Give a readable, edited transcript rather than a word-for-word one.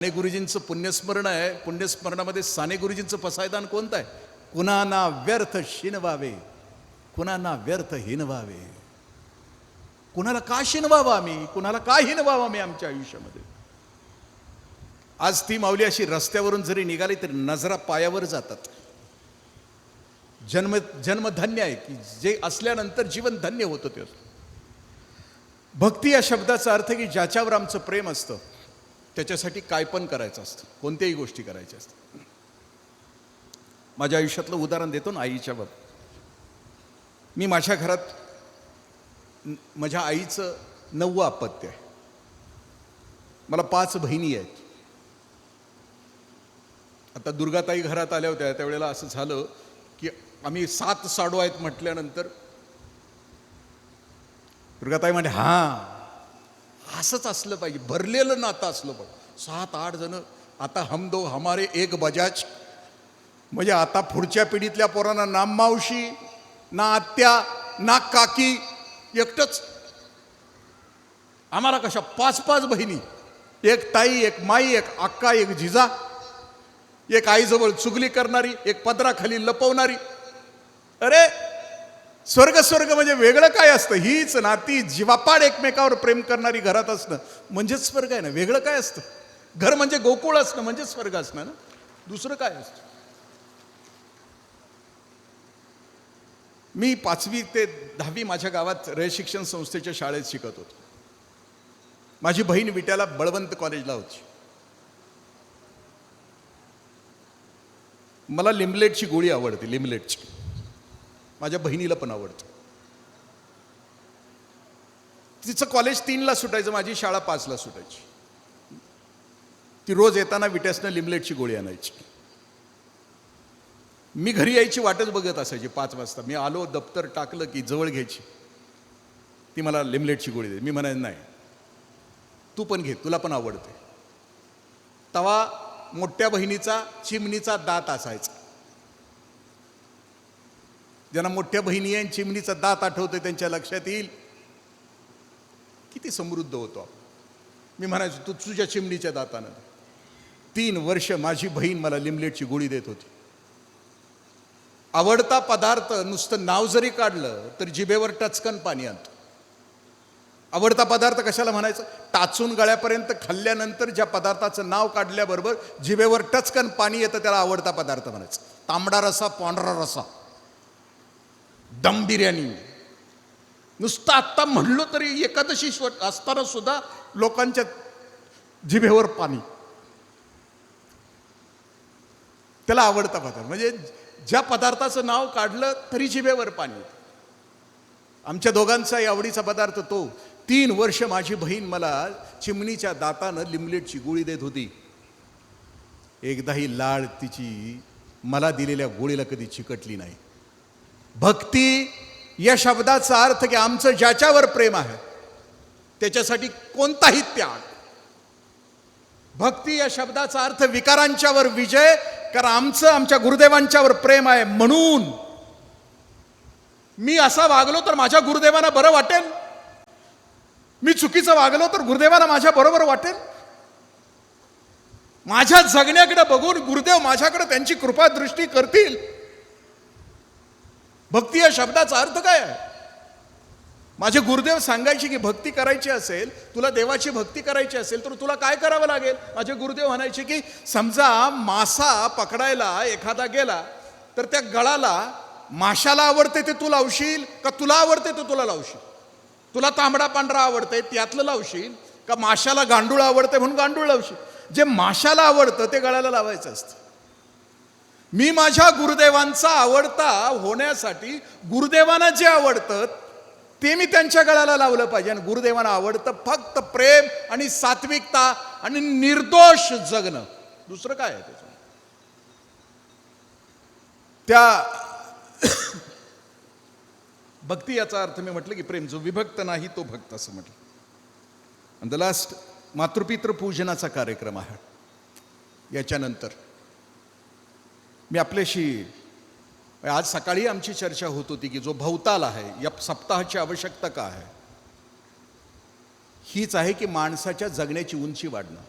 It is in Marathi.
साने गुरुजींचं पुण्यस्मरण आहे. पुण्यस्मरणामध्ये साने गुरुजींचं पसायदान कोणतं आहे? कुणाना व्यर्थ शिनवावे, कुणाना व्यर्थ हिनवावे. कुणाला का शिनवावं आम्ही, कुणाला का हिनवावं आम्ही आमच्या आयुष्यामध्ये? आज ती माऊली अशी रस्त्यावरून जरी निघाली तरी नजरा पायावर जातात. जन्म धन्य आहे की जे असल्यानंतर जीवन धन्य होतं. ते भक्ती या शब्दाचा अर्थ की ज्याच्यावर आमचं प्रेम असतं त्याच्यासाठी काय पण करायचं असतं, कोणत्याही गोष्टी करायच्या असतात. माझ्या आयुष्यातलं उदाहरण देतो ना, आईच्या बाबतीत. मी माझ्या घरात माझ्या आईचं 9वं अपत्य आहे. मला 5 बहिणी आहेत. आता दुर्गाताई घरात आल्या होत्या त्यावेळेला असं झालं की आम्ही 7 साडू आहेत म्हटल्यानंतर दुर्गाताई म्हणजे हां असंच असलं पाहिजे, भरलेलं नातं असलं पाहिजे. 7-8 जण. आता हम दो हमारे एक बजाज. म्हणजे आता पुढच्या पिढीतल्या पोरांना ना मावशी, ना आत्या, ना काकी, एकटंच. आम्हाला कशा 5-5 बहिणी, एक ताई, एक माई, एक अक्का, एक जिजा, एक आईजवळ चुगली करणारी, एक पदराखाली लपवणारी. अरे स्वर्ग स्वर्ग म्हणजे वेगळं काय असतं? हीच नाती जीवापाड एकमेकावर प्रेम करणारी घरात असणं म्हणजेच स्वर्ग आहे ना. वेगळं काय असतं? घर म्हणजे गोकुळ असणं म्हणजे स्वर्ग असणं ना. दुसरं काय असतं? मी 5वी ते 10वी माझ्या गावात रयत शिक्षण संस्थेच्या शाळेत शिकत होतो. माझी बहीण विट्याला बळवंत कॉलेजला होती. मला लिमलेटची गोळी आवडते, लिमलेटची. माझ्या बहिणीला पण आवडतं. तिचं कॉलेज 3ला सुटायचं, माझी शाळा 5ला सुटायची. ती रोज येताना विट्यासनं लिमलेटची गोळी आणायची. मी घरी यायची वाटच बघत असायची. 5 वाजता मी आलो, दप्तर टाकलं की जवळ घ्यायची. ती मला लिमलेटची गोळी दे. मी म्हणायचं नाही, तू पण घे, तुला पण आवडते. तवा मोठ्या बहिणीचा चिमणीचा दात असायचा. ज्यांना मोठ्या बहिणी आहे चिमणीचा दात आठवतोय त्यांच्या लक्षात येईल किती समृद्ध होतो. मी म्हणायचो तू तुझ्या चिमणीच्या दातानं. 3 वर्ष माझी बहीण मला लिमलेटची गोळी देत होती. आवडता पदार्थ नुसतं नाव जरी काढलं तर जिभेवर टचकन पाणी आणतो. आवडता पदार्थ कशाला म्हणायचं? टाचून गळ्यापर्यंत खाल्ल्यानंतर ज्या पदार्थाचं नाव काढल्याबरोबर जिभेवर टचकन पाणी येतं त्याला आवडता पदार्थ म्हणायचं. तांबडा रसा, पांढरा रसा, दम बिर्याणी. नुसतं आत्ता म्हणलो तरी एकादशी असताना सुद्धा लोकांच्या जिभेवर पाणी. त्याला आवडता पदार्थ म्हणजे ज्या पदार्थाचं नाव काढलं तरी जिभेवर पाणी. आमच्या दोघांचाही आवडीचा पदार्थ तो. 3 वर्ष माझी बहीण मला चिमणीच्या दातानं लिमलेटची गोळी देत होती. एकदाही लाळ तिची मला दिलेल्या गोळीला कधी चिकटली नाही. भक्ती या शब्दाचा अर्थ की आमचं ज्याच्यावर प्रेम आहे त्याच्यासाठी कोणताही त्याग. भक्ती या शब्दाचा अर्थ विकारांच्यावर विजय. कारण आमचं आमच्या गुरुदेवांच्यावर प्रेम आहे म्हणून मी असा वागलो तर माझ्या गुरुदेवांना बरं वाटेल. मी चुकीचं वागलो तर गुरुदेवांना माझ्या बरोबर वाटेल. माझ्या जगण्याकडे बघून गुरुदेव माझ्याकडे त्यांची कृपा दृष्टी करतील. भक्ती या शब्दाचा अर्थ काय आहे? माझे गुरुदेव सांगायचे की भक्ती करायची असेल, तुला देवाची भक्ती करायची असेल तर तुला काय करावं लागेल? माझे गुरुदेव म्हणायचे की समजा मासा पकडायला एखादा गेला तर त्या गळाला माशाला आवडते ते तू लावशील का तुला आवडते ते तुला लावशील? तुला तांबडा पांढरा आवडते त्यातलं लावशील का माशाला गांडूळ आवडते म्हणून गांडूळ लावशील? जे माशाला आवडतं ते गळाला लावायचं असतं. मी माझ्या गुरुदेवांचा आवडता होण्यासाठी गुरुदेवांना जे आवडतं ते मी त्यांच्या गळाला लावलं पाहिजे. आणि गुरुदेवांना आवडतं फक्त प्रेम आणि सात्विकता आणि निर्दोष जगणं. दुसरं काय आहे त्याचं? त्या भक्ती याचा अर्थ मी म्हटलं की प्रेम जो विभक्त नाही तो भक्त असं म्हटलं. आणि द लास्ट मातृपितृ पूजनाचा कार्यक्रम आहे. याच्यानंतर मी आपल्याशी आज सकाळी आमची चर्चा होत होती की जो भवताल आहे या सप्ताहाची आवश्यकता का आहे? हीच आहे की माणसाच्या जगण्याची उंची वाढणं.